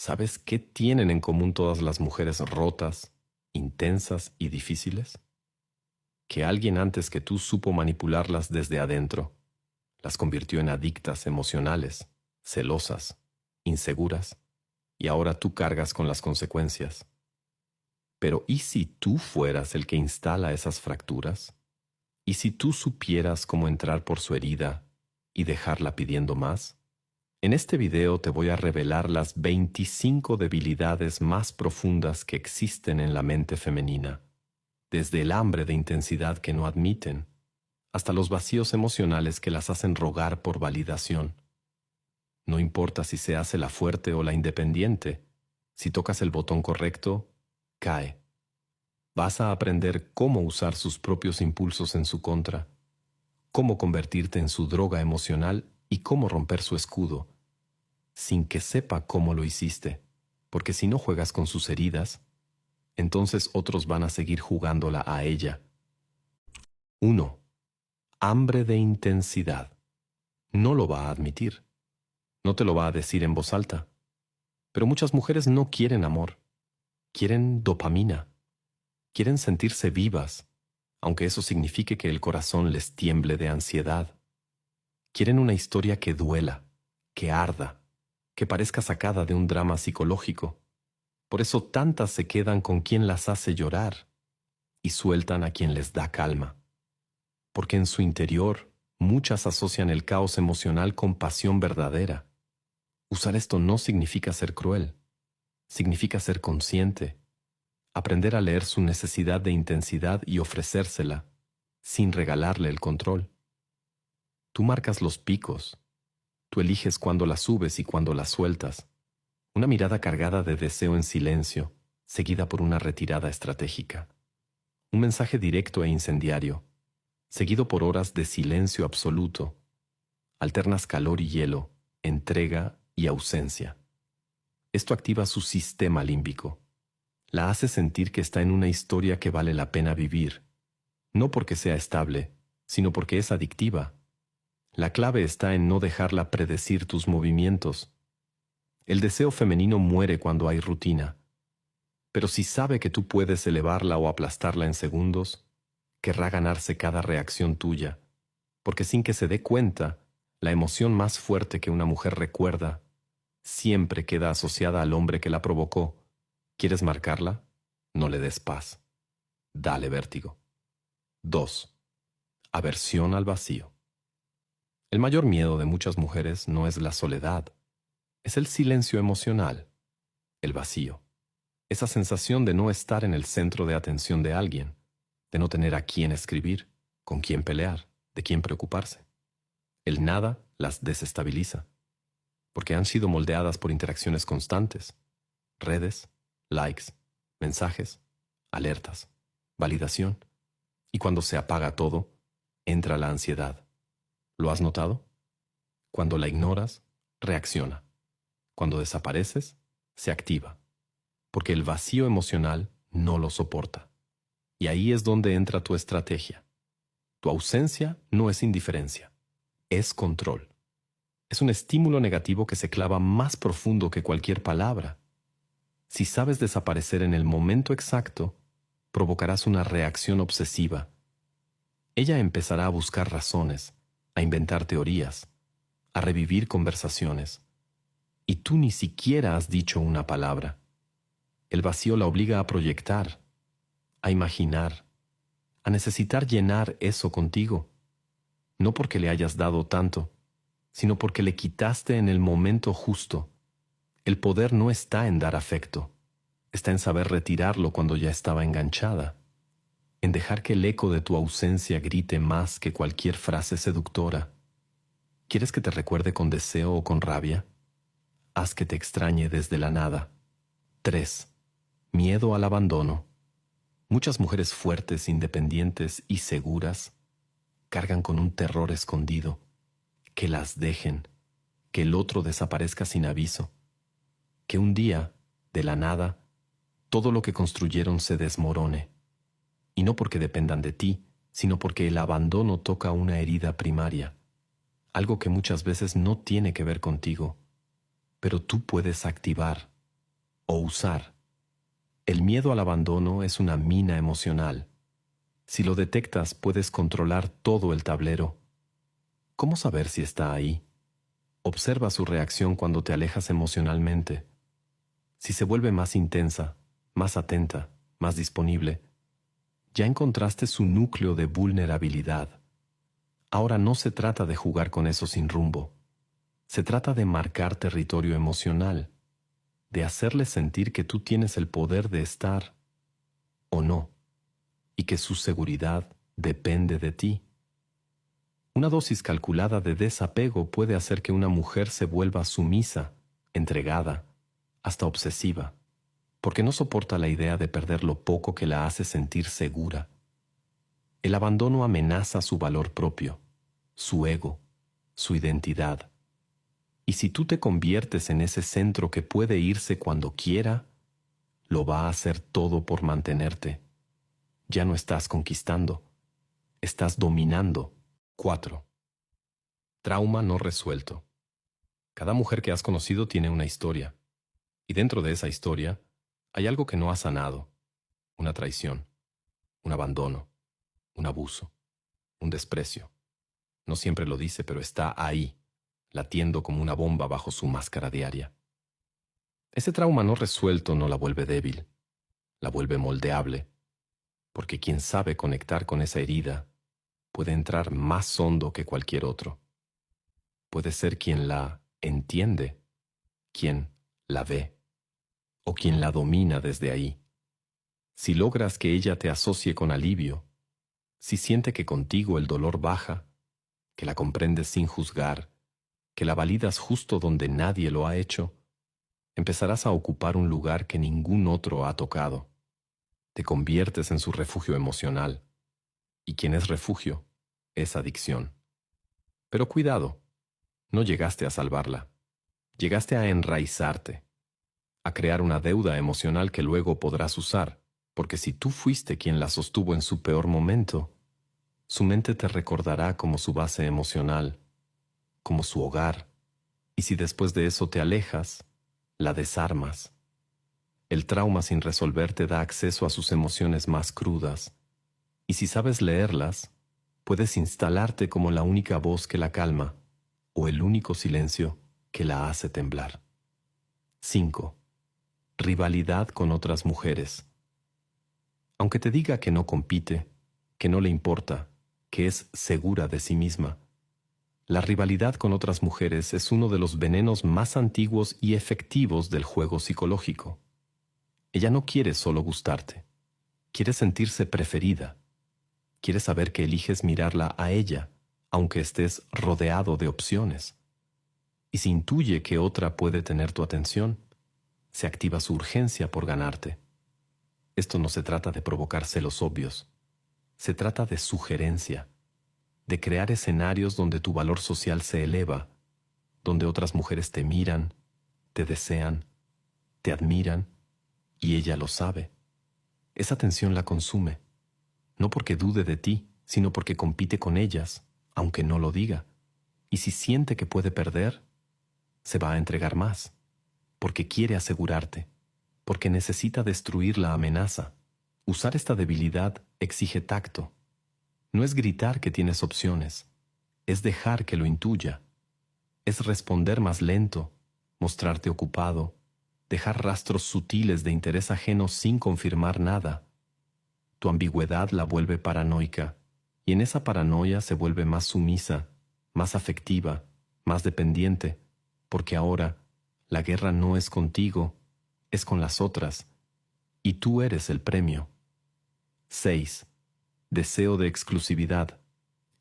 ¿Sabes qué tienen en común todas las mujeres rotas, intensas y difíciles? Que alguien antes que tú supo manipularlas desde adentro, las convirtió en adictas emocionales, celosas, inseguras, y ahora tú cargas con las consecuencias. Pero ¿y si tú fueras el que instala esas fracturas? ¿Y si tú supieras cómo entrar por su herida y dejarla pidiendo más? En este video te voy a revelar las 25 debilidades más profundas que existen en la mente femenina, desde el hambre de intensidad que no admiten, hasta los vacíos emocionales que las hacen rogar por validación. No importa si se hace la fuerte o la independiente, si tocas el botón correcto, cae. Vas a aprender cómo usar sus propios impulsos en su contra, cómo convertirte en su droga emocional y cómo romper su escudo, sin que sepa cómo lo hiciste, porque si no juegas con sus heridas, entonces otros van a seguir jugándola a ella. 1. Hambre de intensidad. No lo va a admitir. No te lo va a decir en voz alta. Pero muchas mujeres no quieren amor. Quieren dopamina. Quieren sentirse vivas, aunque eso signifique que el corazón les tiemble de ansiedad. Quieren una historia que duela, que arda, que parezca sacada de un drama psicológico. Por eso tantas se quedan con quien las hace llorar y sueltan a quien les da calma. Porque en su interior muchas asocian el caos emocional con pasión verdadera. Usar esto no significa ser cruel, significa ser consciente, aprender a leer su necesidad de intensidad y ofrecérsela, sin regalarle el control. Tú marcas los picos, tú eliges cuándo la subes y cuándo la sueltas. Una mirada cargada de deseo en silencio, seguida por una retirada estratégica. Un mensaje directo e incendiario, seguido por horas de silencio absoluto. Alternas calor y hielo, entrega y ausencia. Esto activa su sistema límbico. La hace sentir que está en una historia que vale la pena vivir, no porque sea estable, sino porque es adictiva. La clave está en no dejarla predecir tus movimientos. El deseo femenino muere cuando hay rutina, pero si sabe que tú puedes elevarla o aplastarla en segundos, querrá ganarse cada reacción tuya, porque sin que se dé cuenta, la emoción más fuerte que una mujer recuerda siempre queda asociada al hombre que la provocó. ¿Quieres marcarla? No le des paz. Dale vértigo. 2. Aversión al vacío. El mayor miedo de muchas mujeres no es la soledad, es el silencio emocional, el vacío. Esa sensación de no estar en el centro de atención de alguien, de no tener a quién escribir, con quién pelear, de quién preocuparse. El nada las desestabiliza, porque han sido moldeadas por interacciones constantes, redes, likes, mensajes, alertas, validación. Y cuando se apaga todo, entra la ansiedad. ¿Lo has notado? Cuando la ignoras, reacciona. Cuando desapareces, se activa. Porque el vacío emocional no lo soporta. Y ahí es donde entra tu estrategia. Tu ausencia no es indiferencia, es control. Es un estímulo negativo que se clava más profundo que cualquier palabra. Si sabes desaparecer en el momento exacto, provocarás una reacción obsesiva. Ella empezará a buscar razones, a inventar teorías, a revivir conversaciones. Y tú ni siquiera has dicho una palabra. El vacío la obliga a proyectar, a imaginar, a necesitar llenar eso contigo. No porque le hayas dado tanto, sino porque le quitaste en el momento justo. El poder no está en dar afecto, está en saber retirarlo cuando ya estaba enganchada, en dejar que el eco de tu ausencia grite más que cualquier frase seductora. ¿Quieres que te recuerde con deseo o con rabia? Haz que te extrañe desde la nada. 3. Miedo al abandono. Muchas mujeres fuertes, independientes y seguras cargan con un terror escondido. Que las dejen, que el otro desaparezca sin aviso. Que un día, de la nada, todo lo que construyeron se desmorone. Y no porque dependan de ti, sino porque el abandono toca una herida primaria. Algo que muchas veces no tiene que ver contigo, pero tú puedes activar. o usar. El miedo al abandono es una mina emocional. Si lo detectas, puedes controlar todo el tablero. ¿Cómo saber si está ahí? Observa su reacción cuando te alejas emocionalmente. Si se vuelve más intensa, más atenta, más disponible, ya encontraste su núcleo de vulnerabilidad. Ahora no se trata de jugar con eso sin rumbo. Se trata de marcar territorio emocional, de hacerle sentir que tú tienes el poder de estar o no, y que su seguridad depende de ti. Una dosis calculada de desapego puede hacer que una mujer se vuelva sumisa, entregada, hasta obsesiva, porque no soporta la idea de perder lo poco que la hace sentir segura. El abandono amenaza su valor propio, su ego, su identidad. Y si tú te conviertes en ese centro que puede irse cuando quiera, lo va a hacer todo por mantenerte. Ya no estás conquistando, estás dominando. 4. Trauma no resuelto. Cada mujer que has conocido tiene una historia, y dentro de esa historia hay algo que no ha sanado: una traición, un abandono, un abuso, un desprecio. No siempre lo dice, pero está ahí, latiendo como una bomba bajo su máscara diaria. Ese trauma no resuelto no la vuelve débil, la vuelve moldeable, porque quien sabe conectar con esa herida puede entrar más hondo que cualquier otro. Puede ser quien la entiende, quien la ve, o quien la domina desde ahí. Si logras que ella te asocie con alivio, si siente que contigo el dolor baja, que la comprendes sin juzgar, que la validas justo donde nadie lo ha hecho, empezarás a ocupar un lugar que ningún otro ha tocado. Te conviertes en su refugio emocional, y quien es refugio es adicción. Pero cuidado, no llegaste a salvarla, llegaste a enraizarte, a crear una deuda emocional que luego podrás usar, porque si tú fuiste quien la sostuvo en su peor momento, su mente te recordará como su base emocional, como su hogar, y si después de eso te alejas, la desarmas. El trauma sin resolver te da acceso a sus emociones más crudas, y si sabes leerlas, puedes instalarte como la única voz que la calma, o el único silencio que la hace temblar. 5. Rivalidad con otras mujeres. Aunque te diga que no compite, que no le importa, que es segura de sí misma, la rivalidad con otras mujeres es uno de los venenos más antiguos y efectivos del juego psicológico. Ella no quiere solo gustarte, quiere sentirse preferida, quiere saber que eliges mirarla a ella, aunque estés rodeado de opciones. Y si intuye que otra puede tener tu atención, se activa su urgencia por ganarte. Esto no se trata de provocar celos obvios, se trata de sugerencia, de crear escenarios donde tu valor social se eleva, donde otras mujeres te miran, te desean, te admiran, y ella lo sabe. Esa tensión la consume, no porque dude de ti, sino porque compite con ellas, aunque no lo diga. Y si siente que puede perder, se va a entregar más, porque quiere asegurarte, porque necesita destruir la amenaza. Usar esta debilidad exige tacto. No es gritar que tienes opciones, es dejar que lo intuya. Es responder más lento, mostrarte ocupado, dejar rastros sutiles de interés ajeno sin confirmar nada. Tu ambigüedad la vuelve paranoica, y en esa paranoia se vuelve más sumisa, más afectiva, más dependiente, porque ahora la guerra no es contigo, es con las otras, y tú eres el premio. 6. Deseo de exclusividad.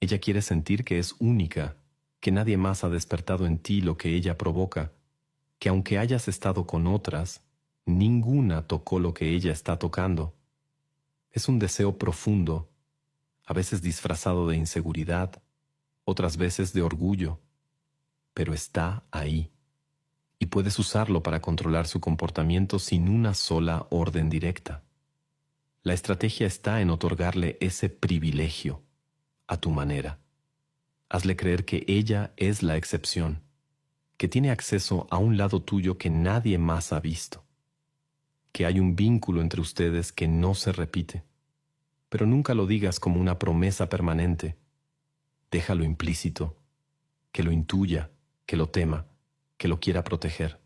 Ella quiere sentir que es única, que nadie más ha despertado en ti lo que ella provoca, que aunque hayas estado con otras, ninguna tocó lo que ella está tocando. Es un deseo profundo, a veces disfrazado de inseguridad, otras veces de orgullo, pero está ahí, y puedes usarlo para controlar su comportamiento sin una sola orden directa. La estrategia está en otorgarle ese privilegio, a tu manera. Hazle creer que ella es la excepción, que tiene acceso a un lado tuyo que nadie más ha visto. que hay un vínculo entre ustedes que no se repite. Pero nunca lo digas como una promesa permanente. Déjalo implícito, que lo intuya, que lo tema, que lo quiera proteger.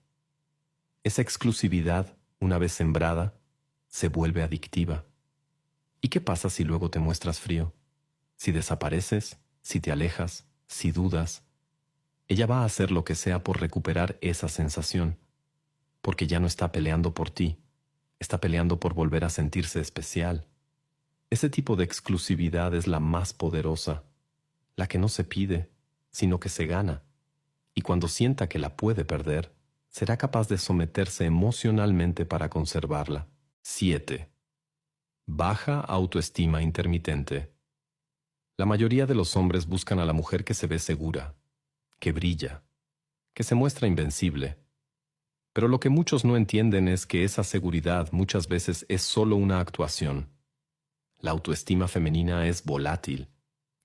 Esa exclusividad, una vez sembrada, se vuelve adictiva. ¿Y qué pasa si luego te muestras frío? Si desapareces, si te alejas, si dudas, ella va a hacer lo que sea por recuperar esa sensación, porque ya no está peleando por ti, está peleando por volver a sentirse especial. Ese tipo de exclusividad es la más poderosa, la que no se pide, sino que se gana, y cuando sienta que la puede perder, será capaz de someterse emocionalmente para conservarla. 7. Baja autoestima intermitente. La mayoría de los hombres buscan a la mujer que se ve segura, que brilla, que se muestra invencible. Pero lo que muchos no entienden es que esa seguridad muchas veces es solo una actuación. La autoestima femenina es volátil,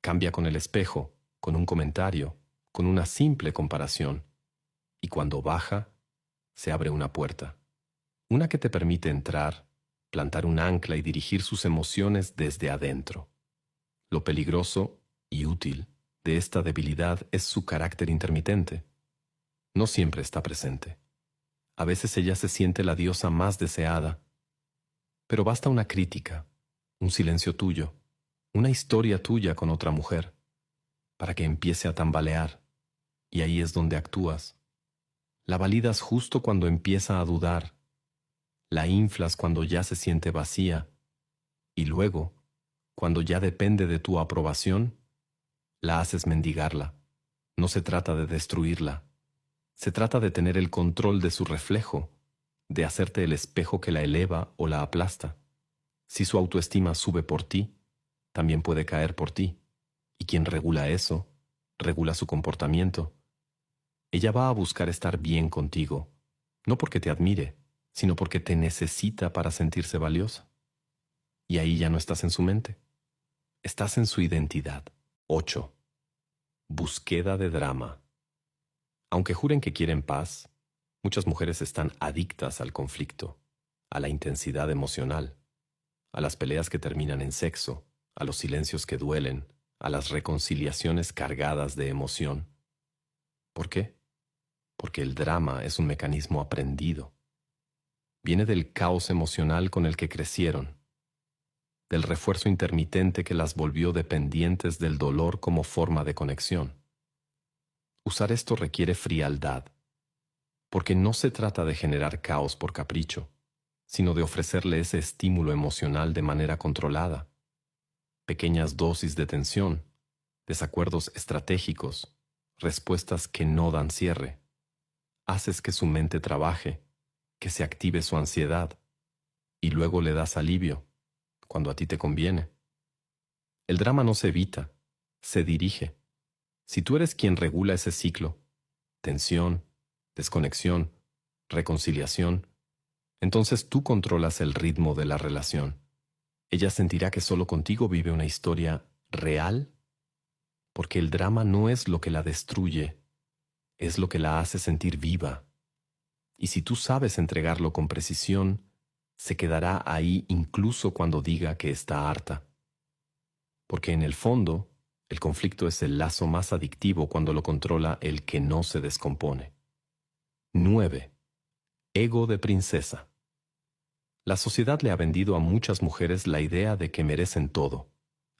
cambia con el espejo, con un comentario, con una simple comparación. Y cuando baja, se abre una puerta. Una que te permite entrar, plantar un ancla y dirigir sus emociones desde adentro. Lo peligroso y útil de esta debilidad es su carácter intermitente. No siempre está presente. A veces ella se siente la diosa más deseada, pero basta una crítica, un silencio tuyo, una historia tuya con otra mujer, para que empiece a tambalear, y ahí es donde actúas. La validas justo cuando empieza a dudar, la inflas cuando ya se siente vacía, y luego, cuando ya depende de tu aprobación, la haces mendigarla. No se trata de destruirla, se trata de tener el control de su reflejo, de hacerte el espejo que la eleva o la aplasta. Si su autoestima sube por ti, también puede caer por ti. Y quien regula eso, regula su comportamiento. Ella va a buscar estar bien contigo, no porque te admire, sino porque te necesita para sentirse valiosa. Y ahí ya no estás en su mente. Estás en su identidad. 8. Búsqueda de drama. Aunque juren que quieren paz, muchas mujeres están adictas al conflicto, a la intensidad emocional, a las peleas que terminan en sexo, a los silencios que duelen, a las reconciliaciones cargadas de emoción. ¿Por qué? Porque el drama es un mecanismo aprendido. Viene del caos emocional con el que crecieron, del refuerzo intermitente que las volvió dependientes del dolor como forma de conexión. Usar esto requiere frialdad, porque no se trata de generar caos por capricho, sino de ofrecerle ese estímulo emocional de manera controlada. Pequeñas dosis de tensión, desacuerdos estratégicos, respuestas que no dan cierre. Haces que su mente trabaje, que se active su ansiedad, y luego le das alivio, cuando a ti te conviene. El drama no se evita, se dirige. Si tú eres quien regula ese ciclo, tensión, desconexión, reconciliación, entonces tú controlas el ritmo de la relación. Ella sentirá que solo contigo vive una historia real, porque el drama no es lo que la destruye, es lo que la hace sentir viva. Y si tú sabes entregarlo con precisión, se quedará ahí incluso cuando diga que está harta. Porque en el fondo, el conflicto es el lazo más adictivo cuando lo controla el que no se descompone. 9. Ego de princesa. La sociedad le ha vendido a muchas mujeres la idea de que merecen todo: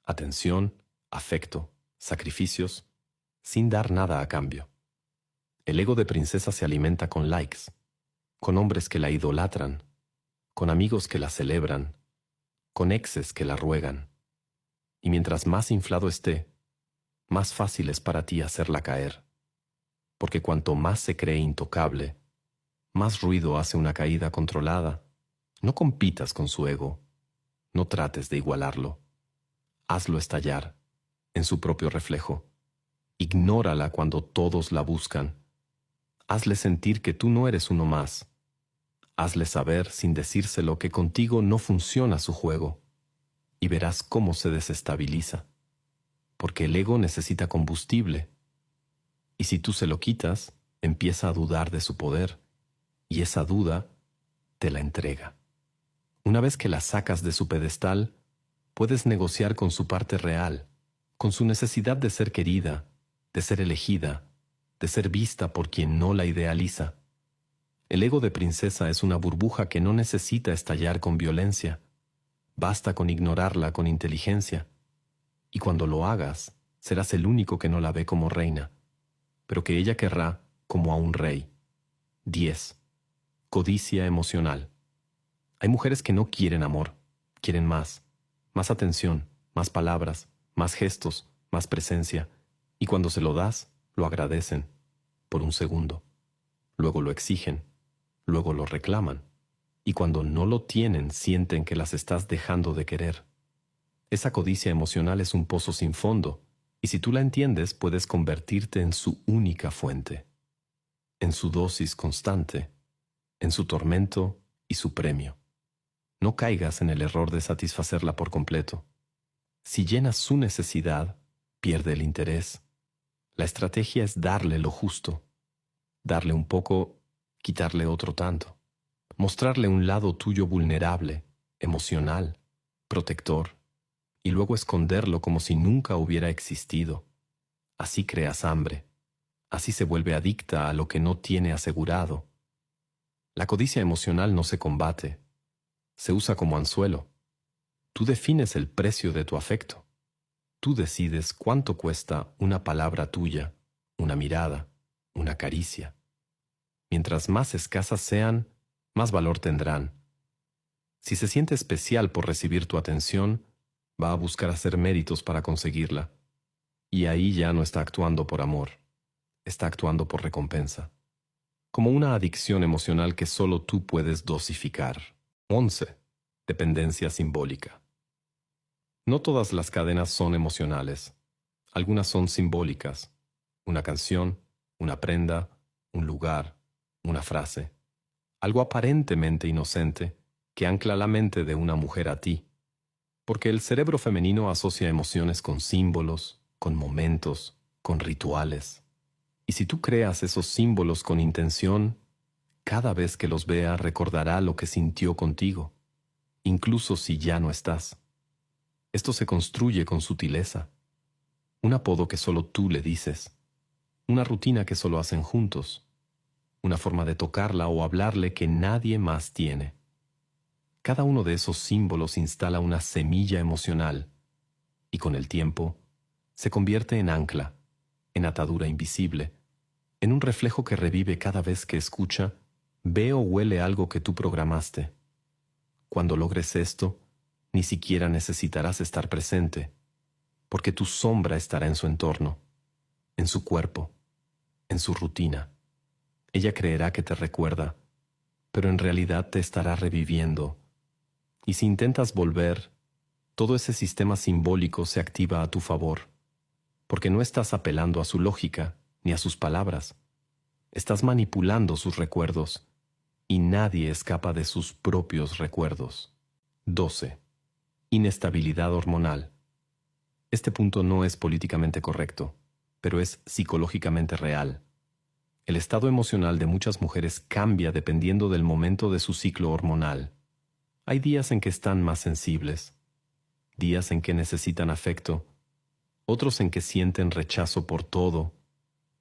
atención, afecto, sacrificios, sin dar nada a cambio. El ego de princesa se alimenta con likes, con hombres que la idolatran, con amigos que la celebran, con exes que la ruegan. Y mientras más inflado esté, más fácil es para ti hacerla caer. Porque cuanto más se cree intocable, más ruido hace una caída controlada. No compitas con su ego. No trates de igualarlo. Hazlo estallar en su propio reflejo. Ignórala cuando todos la buscan. Hazle sentir que tú no eres uno más. Hazle saber sin decírselo que contigo no funciona su juego. Y verás cómo se desestabiliza. Porque el ego necesita combustible. Y si tú se lo quitas, empieza a dudar de su poder. Y esa duda te la entrega. Una vez que la sacas de su pedestal, puedes negociar con su parte real, con su necesidad de ser querida, de ser elegida, de ser vista por quien no la idealiza. El ego de princesa es una burbuja que no necesita estallar con violencia. Basta con ignorarla con inteligencia. Y cuando lo hagas, serás el único que no la ve como reina, pero que ella querrá como a un rey. 10. Codicia emocional. Hay mujeres que no quieren amor, quieren más atención, más palabras, más gestos, más presencia, y cuando se lo das, lo agradecen, por un segundo. Luego lo exigen, luego lo reclaman, y cuando no lo tienen, sienten que las estás dejando de querer. Esa codicia emocional es un pozo sin fondo, y si tú la entiendes, puedes convertirte en su única fuente, en su dosis constante, en su tormento y su premio. No caigas en el error de satisfacerla por completo. Si llenas su necesidad, pierde el interés. La estrategia es darle lo justo, darle un poco, quitarle otro tanto, mostrarle un lado tuyo vulnerable, emocional, protector, y luego esconderlo como si nunca hubiera existido. Así creas hambre, así se vuelve adicta a lo que no tiene asegurado. La codicia emocional no se combate, se usa como anzuelo. Tú defines el precio de tu afecto. Tú decides cuánto cuesta una palabra tuya, una mirada, una caricia. Mientras más escasas sean, más valor tendrán. Si se siente especial por recibir tu atención, va a buscar hacer méritos para conseguirla. Y ahí ya no está actuando por amor, está actuando por recompensa. Como una adicción emocional que solo tú puedes dosificar. 11. Dependencia simbólica. No todas las cadenas son emocionales. Algunas son simbólicas. Una canción, una prenda, un lugar, una frase. Algo aparentemente inocente que ancla la mente de una mujer a ti. Porque el cerebro femenino asocia emociones con símbolos, con momentos, con rituales. Y si tú creas esos símbolos con intención, cada vez que los vea recordará lo que sintió contigo, incluso si ya no estás. Esto se construye con sutileza. Un apodo que solo tú le dices. Una rutina que solo hacen juntos. Una forma de tocarla o hablarle que nadie más tiene. Cada uno de esos símbolos instala una semilla emocional y con el tiempo se convierte en ancla, en atadura invisible, en un reflejo que revive cada vez que escucha, ve o huele algo que tú programaste. Cuando logres esto, ni siquiera necesitarás estar presente, porque tu sombra estará en su entorno, en su cuerpo, en su rutina. Ella creerá que te recuerda, pero en realidad te estará reviviendo. Y si intentas volver, todo ese sistema simbólico se activa a tu favor, porque no estás apelando a su lógica ni a sus palabras. Estás manipulando sus recuerdos, y nadie escapa de sus propios recuerdos. 12. Inestabilidad hormonal. Este punto no es políticamente correcto, pero es psicológicamente real. El estado emocional de muchas mujeres cambia dependiendo del momento de su ciclo hormonal. Hay días en que están más sensibles, días en que necesitan afecto, otros en que sienten rechazo por todo,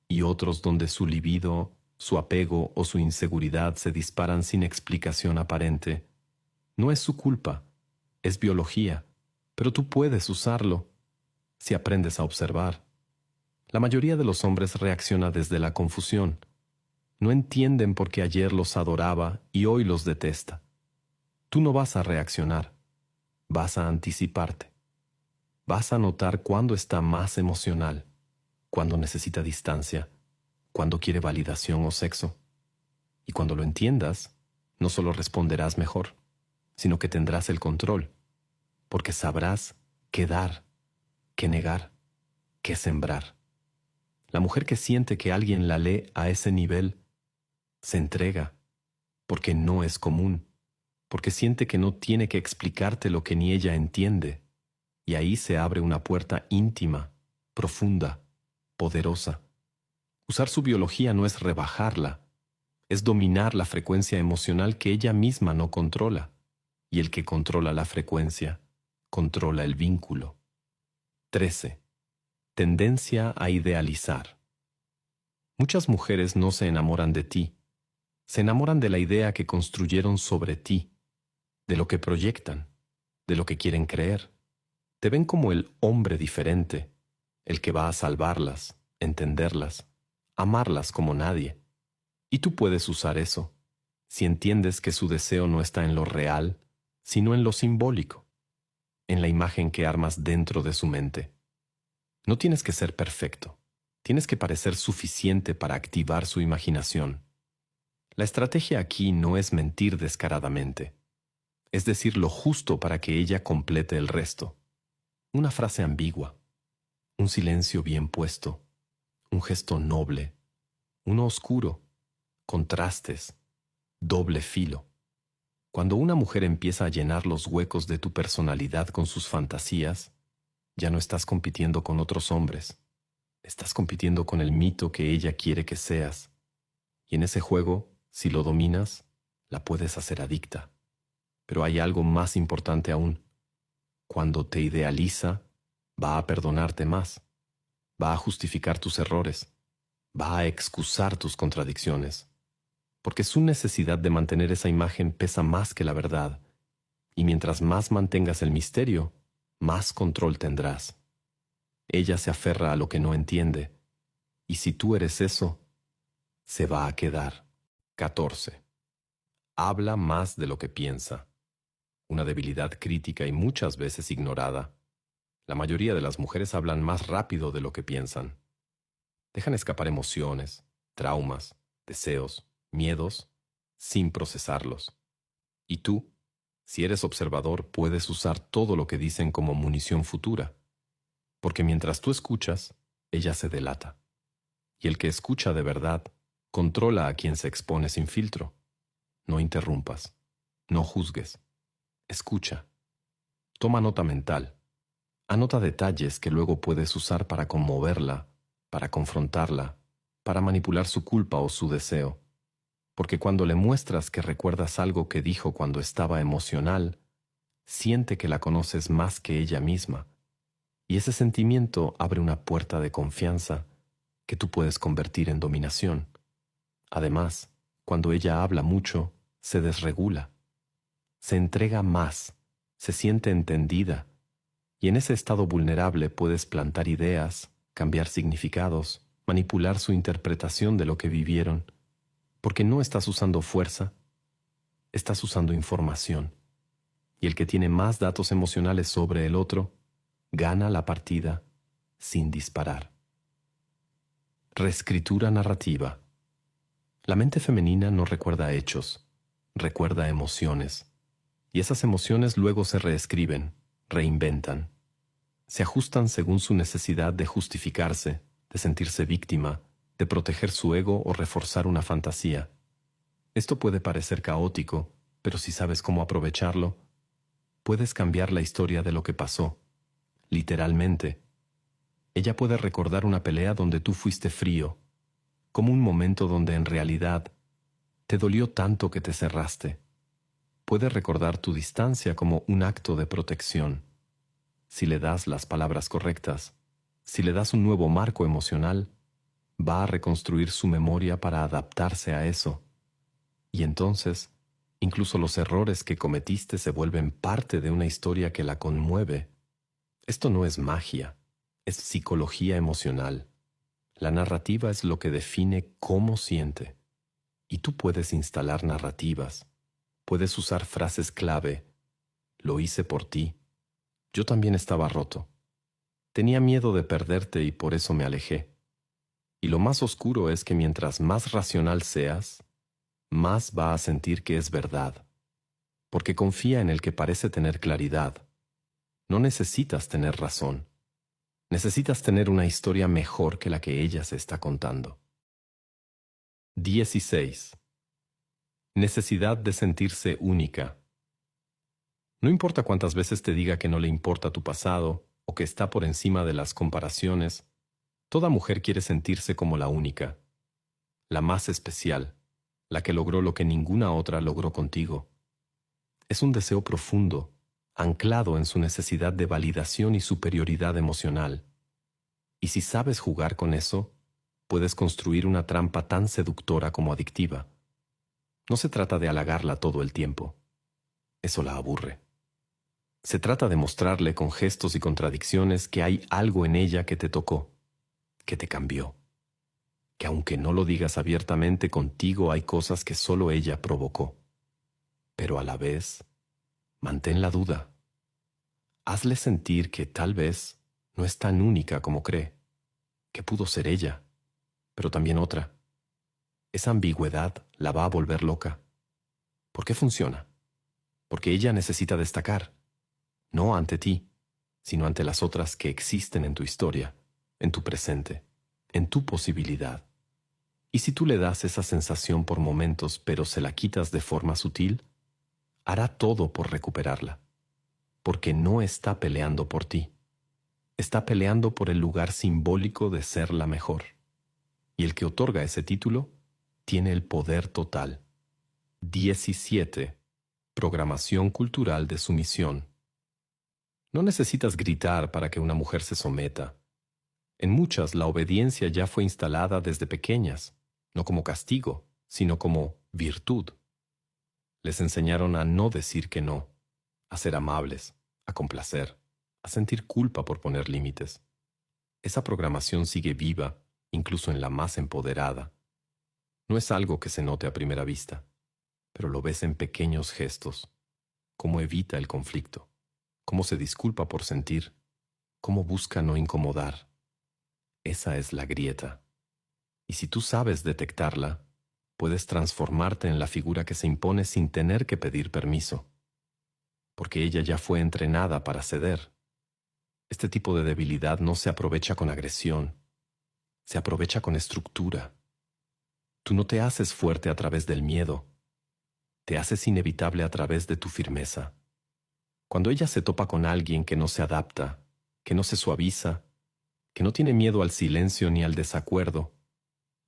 y otros donde su libido, su apego o su inseguridad se disparan sin explicación aparente. No es su culpa, es biología, pero tú puedes usarlo si aprendes a observar. La mayoría de los hombres reacciona desde la confusión. No entienden por qué ayer los adoraba y hoy los detesta. Tú no vas a reaccionar, vas a anticiparte. Vas a notar cuándo está más emocional, cuándo necesita distancia, cuándo quiere validación o sexo. Y cuando lo entiendas, no solo responderás mejor, sino que tendrás el control, porque sabrás qué dar, qué negar, qué sembrar. La mujer que siente que alguien la lee a ese nivel, se entrega, porque no es común, porque siente que no tiene que explicarte lo que ni ella entiende, y ahí se abre una puerta íntima, profunda, poderosa. Usar su biología no es rebajarla, es dominar la frecuencia emocional que ella misma no controla. y el que controla la frecuencia, controla el vínculo. 13. Tendencia a idealizar. Muchas mujeres no se enamoran de ti, se enamoran de la idea que construyeron sobre ti, de lo que proyectan, de lo que quieren creer. Te ven como el hombre diferente, el que va a salvarlas, entenderlas, amarlas como nadie. Y tú puedes usar eso, si entiendes que su deseo no está en lo real, sino en lo simbólico, en la imagen que armas dentro de su mente. No tienes que ser perfecto, tienes que parecer suficiente para activar su imaginación. La estrategia aquí no es mentir descaradamente, es decir lo justo para que ella complete el resto. Una frase ambigua, un silencio bien puesto, un gesto noble, uno oscuro, contrastes, doble filo. Cuando una mujer empieza a llenar los huecos de tu personalidad con sus fantasías, ya no estás compitiendo con otros hombres. Estás compitiendo con el mito que ella quiere que seas. Y en ese juego, si lo dominas, la puedes hacer adicta. Pero hay algo más importante aún. Cuando te idealiza, va a perdonarte más. Va a justificar tus errores. Va a excusar tus contradicciones. Porque su necesidad de mantener esa imagen pesa más que la verdad. Y mientras más mantengas el misterio, más control tendrás. Ella se aferra a lo que no entiende. Y si tú eres eso, se va a quedar. 14. Habla más de lo que piensa. Una debilidad crítica y muchas veces ignorada. La mayoría de las mujeres hablan más rápido de lo que piensan. Dejan escapar emociones, traumas, deseos, miedos, sin procesarlos. Y tú, si eres observador, puedes usar todo lo que dicen como munición futura. Porque mientras tú escuchas, ella se delata. Y el que escucha de verdad, controla a quien se expone sin filtro. No interrumpas, no juzgues. Escucha. Toma nota mental. Anota detalles que luego puedes usar para conmoverla, para confrontarla, para manipular su culpa o su deseo. Porque cuando le muestras que recuerdas algo que dijo cuando estaba emocional, siente que la conoces más que ella misma. Y ese sentimiento abre una puerta de confianza que tú puedes convertir en dominación. Además, cuando ella habla mucho, se desregula. Se entrega más, se siente entendida, y en ese estado vulnerable puedes plantar ideas, cambiar significados, manipular su interpretación de lo que vivieron, porque no estás usando fuerza, estás usando información, y el que tiene más datos emocionales sobre el otro, gana la partida sin disparar. Reescritura narrativa. La mente femenina no recuerda hechos, recuerda emociones. Y esas emociones luego se reescriben, reinventan. Se ajustan según su necesidad de justificarse, de sentirse víctima, de proteger su ego o reforzar una fantasía. Esto puede parecer caótico, pero si sabes cómo aprovecharlo, puedes cambiar la historia de lo que pasó. Literalmente. Ella puede recordar una pelea donde tú fuiste frío, como un momento donde en realidad te dolió tanto que te cerraste. Puede recordar tu distancia como un acto de protección. Si le das las palabras correctas, si le das un nuevo marco emocional, va a reconstruir su memoria para adaptarse a eso. Y entonces, incluso los errores que cometiste se vuelven parte de una historia que la conmueve. Esto no es magia, es psicología emocional. La narrativa es lo que define cómo siente. Y tú puedes instalar narrativas. Puedes usar frases clave. Lo hice por ti. Yo también estaba roto. Tenía miedo de perderte y por eso me alejé. Y lo más oscuro es que mientras más racional seas, más va a sentir que es verdad. Porque confía en el que parece tener claridad. No necesitas tener razón. Necesitas tener una historia mejor que la que ella se está contando. 16. Necesidad de sentirse única. No importa cuántas veces te diga que no le importa tu pasado o que está por encima de las comparaciones, toda mujer quiere sentirse como la única, la más especial, la que logró lo que ninguna otra logró contigo. Es un deseo profundo, anclado en su necesidad de validación y superioridad emocional. Y si sabes jugar con eso, puedes construir una trampa tan seductora como adictiva. No se trata de halagarla todo el tiempo. Eso la aburre. Se trata de mostrarle con gestos y contradicciones que hay algo en ella que te tocó, que te cambió, que aunque no lo digas abiertamente contigo hay cosas que solo ella provocó. Pero a la vez, mantén la duda. Hazle sentir que tal vez no es tan única como cree, que pudo ser ella, pero también otra. Esa ambigüedad la va a volver loca. ¿Por qué funciona? Porque ella necesita destacar, no ante ti, sino ante las otras que existen en tu historia, en tu presente, en tu posibilidad. Y si tú le das esa sensación por momentos, pero se la quitas de forma sutil, hará todo por recuperarla, porque no está peleando por ti. Está peleando por el lugar simbólico de ser la mejor. Y el que otorga ese título tiene el poder total. 17. Programación cultural de sumisión. No necesitas gritar para que una mujer se someta. En muchas, la obediencia ya fue instalada desde pequeñas, no como castigo, sino como virtud. Les enseñaron a no decir que no, a ser amables, a complacer, a sentir culpa por poner límites. Esa programación sigue viva, incluso en la más empoderada. No es algo que se note a primera vista, pero lo ves en pequeños gestos, cómo evita el conflicto, cómo se disculpa por sentir, cómo busca no incomodar. Esa es la grieta. Y si tú sabes detectarla, puedes transformarte en la figura que se impone sin tener que pedir permiso, porque ella ya fue entrenada para ceder. Este tipo de debilidad no se aprovecha con agresión, se aprovecha con estructura. Tú no te haces fuerte a través del miedo, te haces inevitable a través de tu firmeza. Cuando ella se topa con alguien que no se adapta, que no se suaviza, que no tiene miedo al silencio ni al desacuerdo,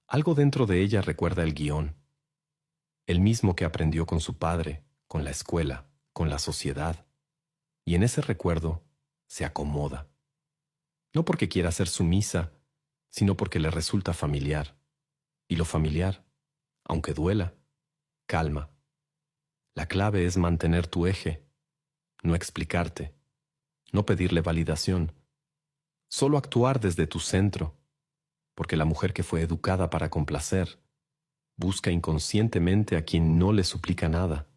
algo dentro de ella recuerda el guión, el mismo que aprendió con su padre, con la escuela, con la sociedad, y en ese recuerdo se acomoda. No porque quiera ser sumisa, sino porque le resulta familiar. Y lo familiar, aunque duela, calma. La clave es mantener tu eje, no explicarte, no pedirle validación, solo actuar desde tu centro, porque la mujer que fue educada para complacer busca inconscientemente a quien no le suplica nada,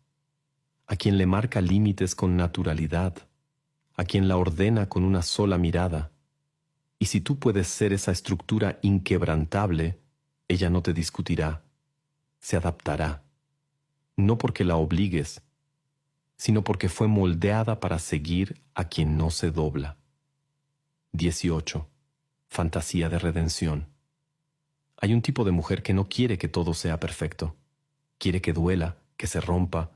a quien le marca límites con naturalidad, a quien la ordena con una sola mirada. Y si tú puedes ser esa estructura inquebrantable, ella no te discutirá, se adaptará, no porque la obligues, sino porque fue moldeada para seguir a quien no se dobla. 18. Fantasía de redención. Hay un tipo de mujer que no quiere que todo sea perfecto. Quiere que duela, que se rompa,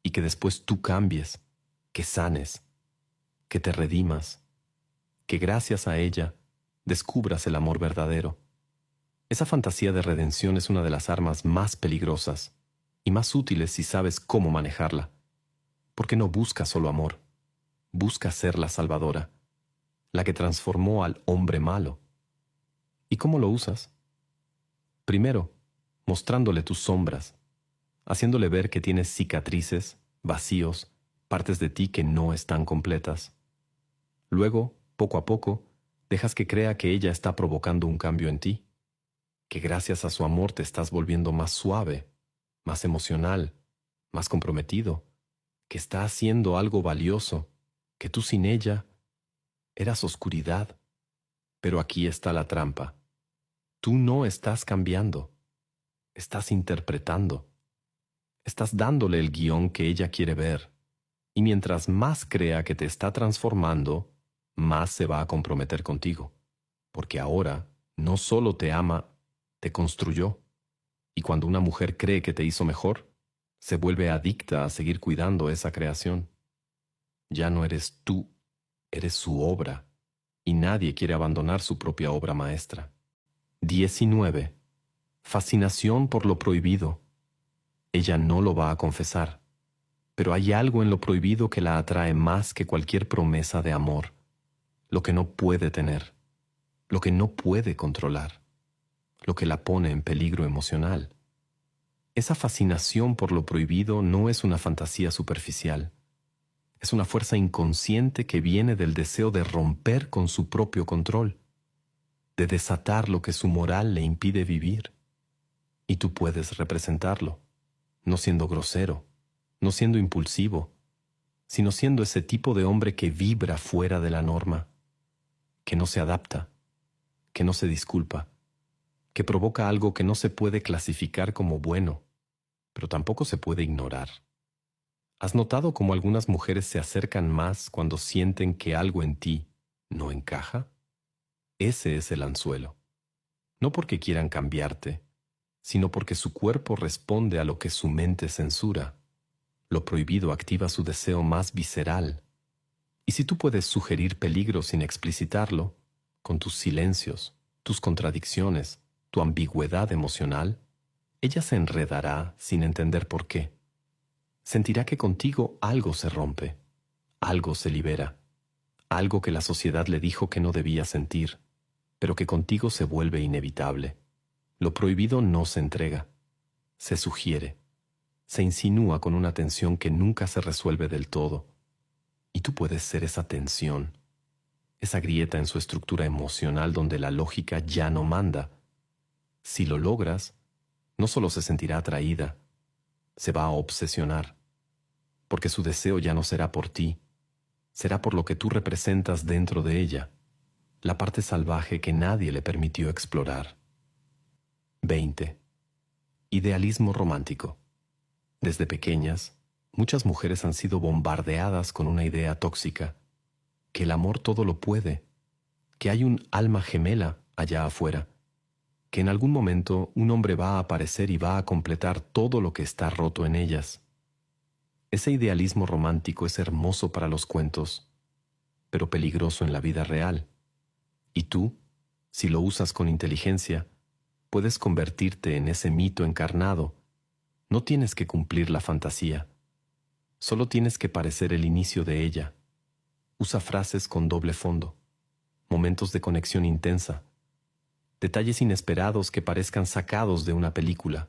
y que después tú cambies, que sanes, que te redimas, que gracias a ella descubras el amor verdadero. Esa fantasía de redención es una de las armas más peligrosas y más útiles si sabes cómo manejarla, porque no busca solo amor, busca ser la salvadora, la que transformó al hombre malo. ¿Y cómo lo usas? Primero, mostrándole tus sombras, haciéndole ver que tienes cicatrices, vacíos, partes de ti que no están completas. Luego, poco a poco, dejas que crea que ella está provocando un cambio en ti, que gracias a su amor te estás volviendo más suave, más emocional, más comprometido, que está haciendo algo valioso, que tú sin ella eras oscuridad. Pero aquí está la trampa. Tú no estás cambiando, estás interpretando, estás dándole el guión que ella quiere ver, y mientras más crea que te está transformando, más se va a comprometer contigo, porque ahora no solo te ama, te construyó, y cuando una mujer cree que te hizo mejor, se vuelve adicta a seguir cuidando esa creación. Ya no eres tú, eres su obra, y nadie quiere abandonar su propia obra maestra. 19. Fascinación por lo prohibido. Ella no lo va a confesar, Pero hay algo en lo prohibido que la atrae más que cualquier promesa de amor, lo que no puede tener, lo que no puede controlar, lo que la pone en peligro emocional. Esa fascinación por lo prohibido no es una fantasía superficial, es una fuerza inconsciente que viene del deseo de romper con su propio control, de desatar lo que su moral le impide vivir. Y tú puedes representarlo, no siendo grosero, no siendo impulsivo, sino siendo ese tipo de hombre que vibra fuera de la norma, que no se adapta, que no se disculpa, que provoca algo que no se puede clasificar como bueno, pero tampoco se puede ignorar. ¿Has notado cómo algunas mujeres se acercan más cuando sienten que algo en ti no encaja? Ese es el anzuelo. No porque quieran cambiarte, sino porque su cuerpo responde a lo que su mente censura. Lo prohibido activa su deseo más visceral. Y si tú puedes sugerir peligro sin explicitarlo, con tus silencios, tus contradicciones, tu ambigüedad emocional, ella se enredará sin entender por qué. Sentirá que contigo algo se rompe, algo se libera, algo que la sociedad le dijo que no debía sentir, pero que contigo se vuelve inevitable. Lo prohibido no se entrega, se sugiere, se insinúa con una tensión que nunca se resuelve del todo. Y tú puedes ser esa tensión, esa grieta en su estructura emocional donde la lógica ya no manda. Si lo logras, no solo se sentirá atraída, se va a obsesionar, porque su deseo ya no será por ti, será por lo que tú representas dentro de ella, la parte salvaje que nadie le permitió explorar. 20. Idealismo romántico. Desde pequeñas, muchas mujeres han sido bombardeadas con una idea tóxica, que el amor todo lo puede, que hay un alma gemela allá afuera, que en algún momento un hombre va a aparecer y va a completar todo lo que está roto en ellas. Ese idealismo romántico es hermoso para los cuentos, pero peligroso en la vida real. Y tú, si lo usas con inteligencia, puedes convertirte en ese mito encarnado. No tienes que cumplir la fantasía, solo tienes que parecer el inicio de ella. Usa frases con doble fondo, momentos de conexión intensa, detalles inesperados que parezcan sacados de una película.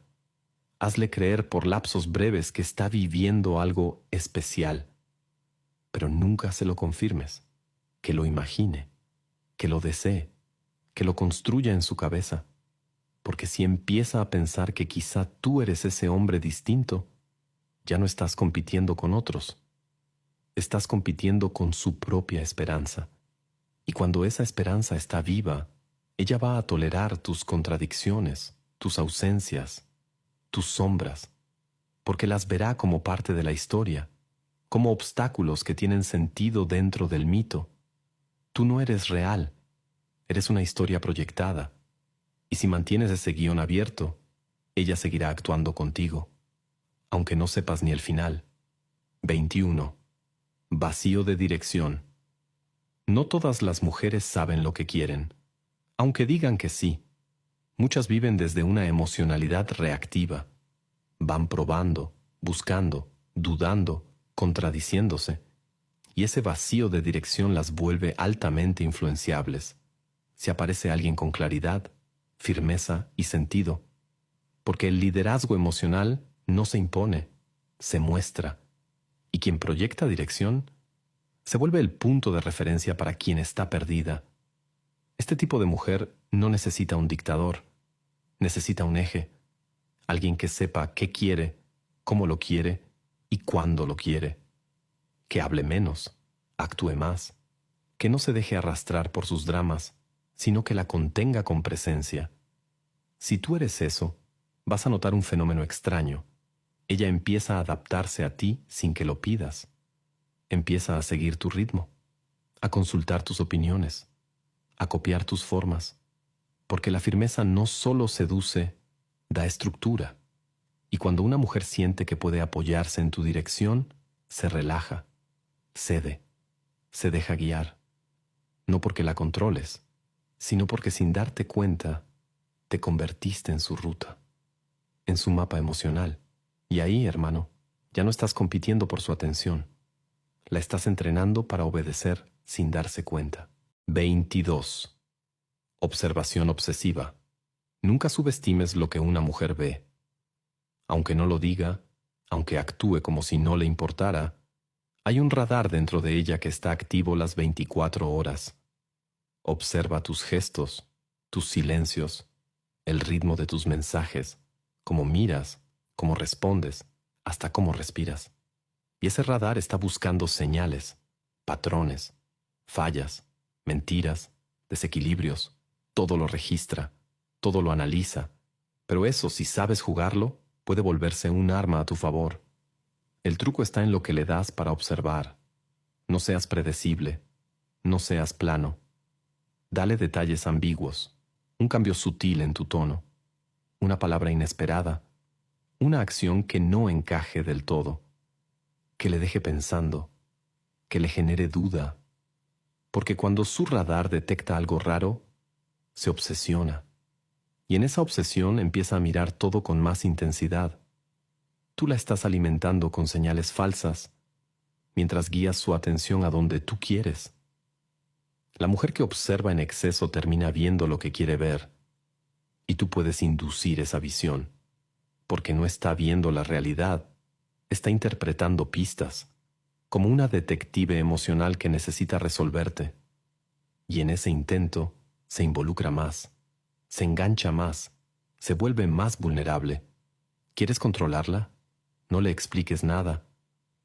Hazle creer por lapsos breves que está viviendo algo especial, pero nunca se lo confirmes, que lo imagine, que lo desee, que lo construya en su cabeza, porque si empieza a pensar que quizá tú eres ese hombre distinto, ya no estás compitiendo con otros, estás compitiendo con su propia esperanza. Y cuando esa esperanza está viva, ella va a tolerar tus contradicciones, tus ausencias, tus sombras, porque las verá como parte de la historia, como obstáculos que tienen sentido dentro del mito. Tú no eres real, eres una historia proyectada, y si mantienes ese guión abierto, ella seguirá actuando contigo, aunque no sepas ni el final. 21. Vacío de dirección. No todas las mujeres saben lo que quieren, aunque digan que sí. Muchas viven desde una emocionalidad reactiva. Van probando, buscando, dudando, contradiciéndose, y ese vacío de dirección las vuelve altamente influenciables. Si aparece alguien con claridad, firmeza y sentido, porque el liderazgo emocional no se impone, se muestra, y quien proyecta dirección se vuelve el punto de referencia para quien está perdida. Este tipo de mujer no necesita un dictador, necesita un eje, alguien que sepa qué quiere, cómo lo quiere y cuándo lo quiere, que hable menos, actúe más, que no se deje arrastrar por sus dramas, sino que la contenga con presencia. Si tú eres eso, vas a notar un fenómeno extraño. Ella empieza a adaptarse a ti sin que lo pidas. Empieza a seguir tu ritmo, a consultar tus opiniones, a copiar tus formas, porque la firmeza no solo seduce, da estructura. Y cuando una mujer siente que puede apoyarse en tu dirección, se relaja, cede, se deja guiar, no porque la controles, sino porque sin darte cuenta, te convertiste en su ruta, en su mapa emocional. Y ahí, hermano, Ya no estás compitiendo por su atención. La estás entrenando para obedecer sin darse cuenta. 22. Observación obsesiva. Nunca subestimes lo que una mujer ve. Aunque no lo diga, aunque actúe como si no le importara, hay un radar dentro de ella que está activo las 24 horas. Observa tus gestos, tus silencios, el ritmo de tus mensajes, cómo miras, cómo respondes, hasta cómo respiras. Y ese radar está buscando señales, patrones, fallas, mentiras, desequilibrios. Todo lo registra, todo lo analiza. Pero eso, si sabes jugarlo, puede volverse un arma a tu favor. El truco está en lo que le das para observar. No seas predecible, no seas plano. Dale detalles ambiguos, un cambio sutil en tu tono, una palabra inesperada, una acción que no encaje del todo, que le deje pensando, que le genere duda. Porque cuando su radar detecta algo raro, se obsesiona. Y en esa obsesión empieza a mirar todo con más intensidad. Tú la estás alimentando con señales falsas, mientras guías su atención a donde tú quieres. La mujer que observa en exceso termina viendo lo que quiere ver, y tú puedes inducir esa visión, porque no está viendo la realidad, está interpretando pistas, como una detective emocional que necesita resolverte. Y en ese intento se involucra más, se engancha más, se vuelve más vulnerable. ¿Quieres controlarla? No le expliques nada.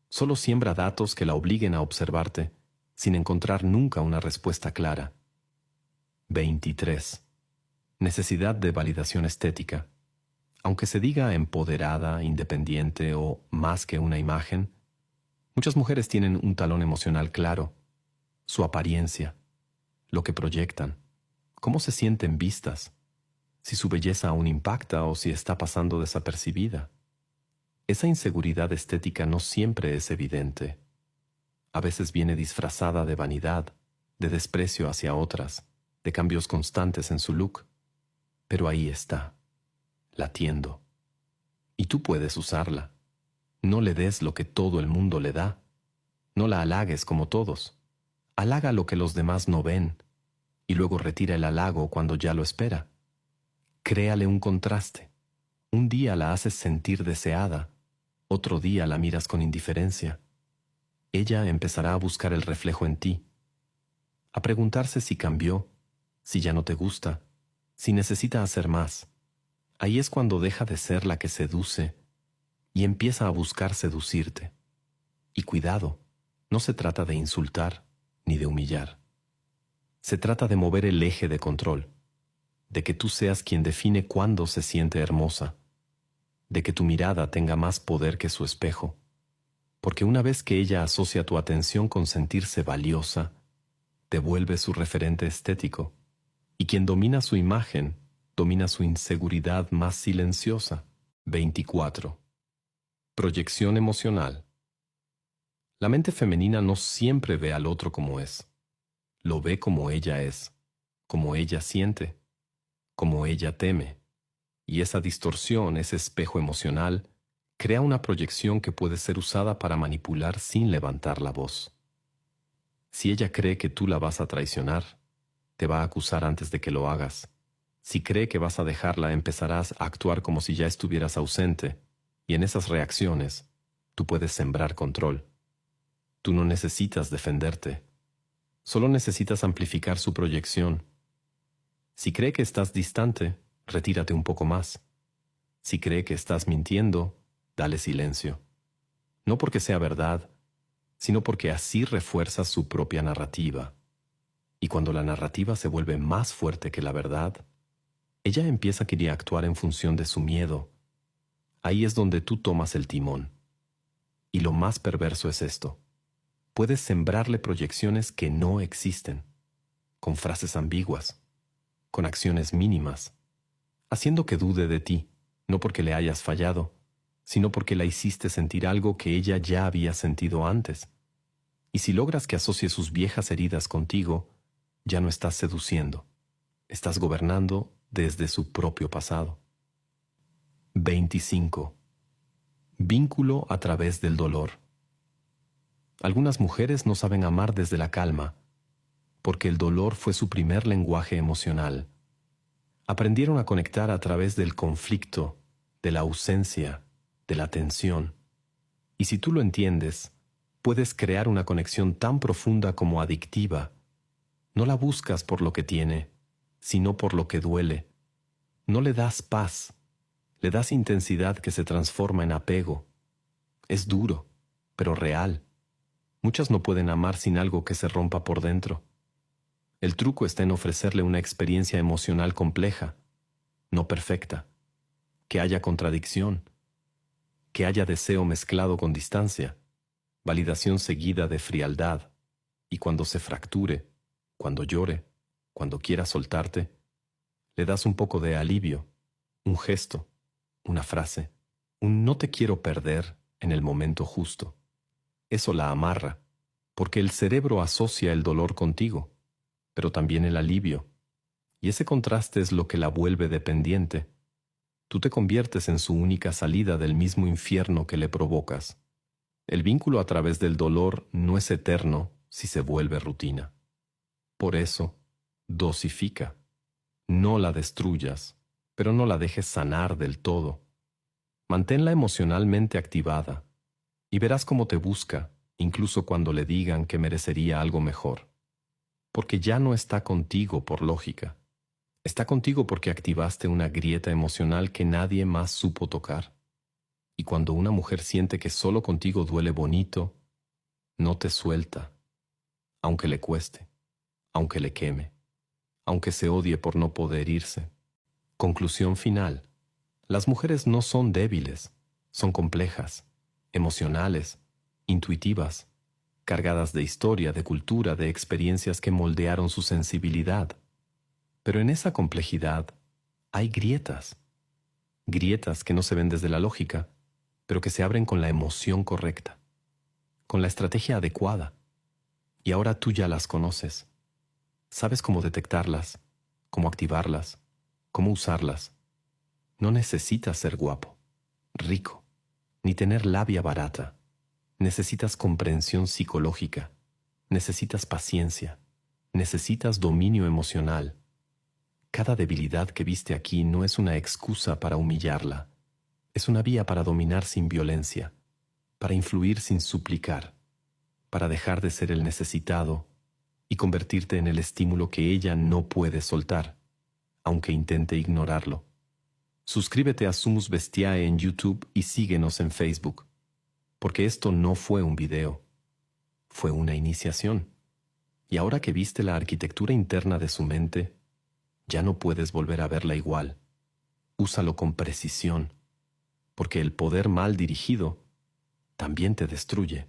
Solo siembra datos que la obliguen a observarte, sin encontrar nunca una respuesta clara. 23. Necesidad de validación estética. Aunque se diga empoderada, independiente o más que una imagen, muchas mujeres tienen un talón emocional claro, su apariencia, lo que proyectan, cómo se sienten vistas, si su belleza aún impacta o si está pasando desapercibida. Esa inseguridad estética no siempre es evidente. A veces viene disfrazada de vanidad, de desprecio hacia otras, de cambios constantes en su look. Pero ahí está, latiendo. Y tú puedes usarla. No le des lo que todo el mundo le da. No la halagues como todos. Halaga lo que los demás no ven, y luego retira el halago cuando ya lo espera. Créale un contraste. Un día la haces sentir deseada, otro día la miras con indiferencia. Ella empezará a buscar el reflejo en ti, a preguntarse si cambió, si ya no te gusta, si necesita hacer más. Ahí es cuando deja de ser la que seduce y empieza a buscar seducirte. Y cuidado, no se trata de insultar ni de humillar. Se trata de mover el eje de control, de que tú seas quien define cuándo se siente hermosa, de que tu mirada tenga más poder que su espejo, porque una vez que ella asocia tu atención con sentirse valiosa, te vuelve su referente estético, y quien domina su imagen, domina su inseguridad más silenciosa. 24. Proyección emocional. La mente femenina no siempre ve al otro como es. Lo ve como ella es, como ella siente, como ella teme. Y esa distorsión, ese espejo emocional, crea una proyección que puede ser usada para manipular sin levantar la voz. Si ella cree que tú la vas a traicionar, te va a acusar antes de que lo hagas. Si cree que vas a dejarla, empezarás a actuar como si ya estuvieras ausente, y en esas reacciones, tú puedes sembrar control. Tú no necesitas defenderte, solo necesitas amplificar su proyección. Si cree que estás distante, retírate un poco más. Si cree que estás mintiendo, dale silencio. No porque sea verdad, sino porque así refuerza su propia narrativa. Y cuando la narrativa se vuelve más fuerte que la verdad, ella empieza a querer actuar en función de su miedo. Ahí es donde tú tomas el timón. Y lo más perverso es esto. Puedes sembrarle proyecciones que no existen, con frases ambiguas, con acciones mínimas, haciendo que dude de ti, no porque le hayas fallado, sino porque la hiciste sentir algo que ella ya había sentido antes. Y si logras que asocie sus viejas heridas contigo, ya no estás seduciendo, estás gobernando desde su propio pasado. 25. Vínculo a través del dolor. Algunas mujeres no saben amar desde la calma, porque el dolor fue su primer lenguaje emocional. Aprendieron a conectar a través del conflicto, de la ausencia, de la tensión. Y si tú lo entiendes, puedes crear una conexión tan profunda como adictiva. No la buscas por lo que tiene, sino por lo que duele. No le das paz, le das intensidad que se transforma en apego. Es duro, pero real. Muchas no pueden amar sin algo que se rompa por dentro. El truco está en ofrecerle una experiencia emocional compleja, no perfecta, que haya contradicción, que haya deseo mezclado con distancia, validación seguida de frialdad, y cuando se fracture, cuando llore, cuando quiera soltarte, le das un poco de alivio, un gesto, una frase, un no te quiero perder en el momento justo. Eso la amarra, porque el cerebro asocia el dolor contigo, pero también el alivio, y ese contraste es lo que la vuelve dependiente. Tú te conviertes en su única salida del mismo infierno que le provocas. El vínculo a través del dolor no es eterno si se vuelve rutina. Por eso, dosifica. No la destruyas, pero no la dejes sanar del todo. Manténla emocionalmente activada, y verás cómo te busca, incluso cuando le digan que merecería algo mejor. Porque ya no está contigo por lógica. Está contigo porque activaste una grieta emocional que nadie más supo tocar. Y cuando una mujer siente que solo contigo duele bonito, no te suelta, aunque le cueste, aunque le queme, aunque se odie por no poder irse. Conclusión final. Las mujeres no son débiles, son complejas, emocionales, intuitivas, cargadas de historia, de cultura, de experiencias que moldearon su sensibilidad. Pero en esa complejidad hay grietas. Grietas que no se ven desde la lógica, pero que se abren con la emoción correcta, con la estrategia adecuada. Y ahora tú ya las conoces. Sabes cómo detectarlas, cómo activarlas, cómo usarlas. No necesitas ser guapo, rico, ni tener labia barata. Necesitas comprensión psicológica, necesitas paciencia, necesitas dominio emocional. Cada debilidad que viste aquí no es una excusa para humillarla, es una vía para dominar sin violencia, para influir sin suplicar, para dejar de ser el necesitado y convertirte en el estímulo que ella no puede soltar, aunque intente ignorarlo. Suscríbete a Sumus Bestiae en YouTube y síguenos en Facebook, porque esto no fue un video, fue una iniciación. Y ahora que viste la arquitectura interna de su mente, ya no puedes volver a verla igual. Úsalo con precisión, porque el poder mal dirigido también te destruye.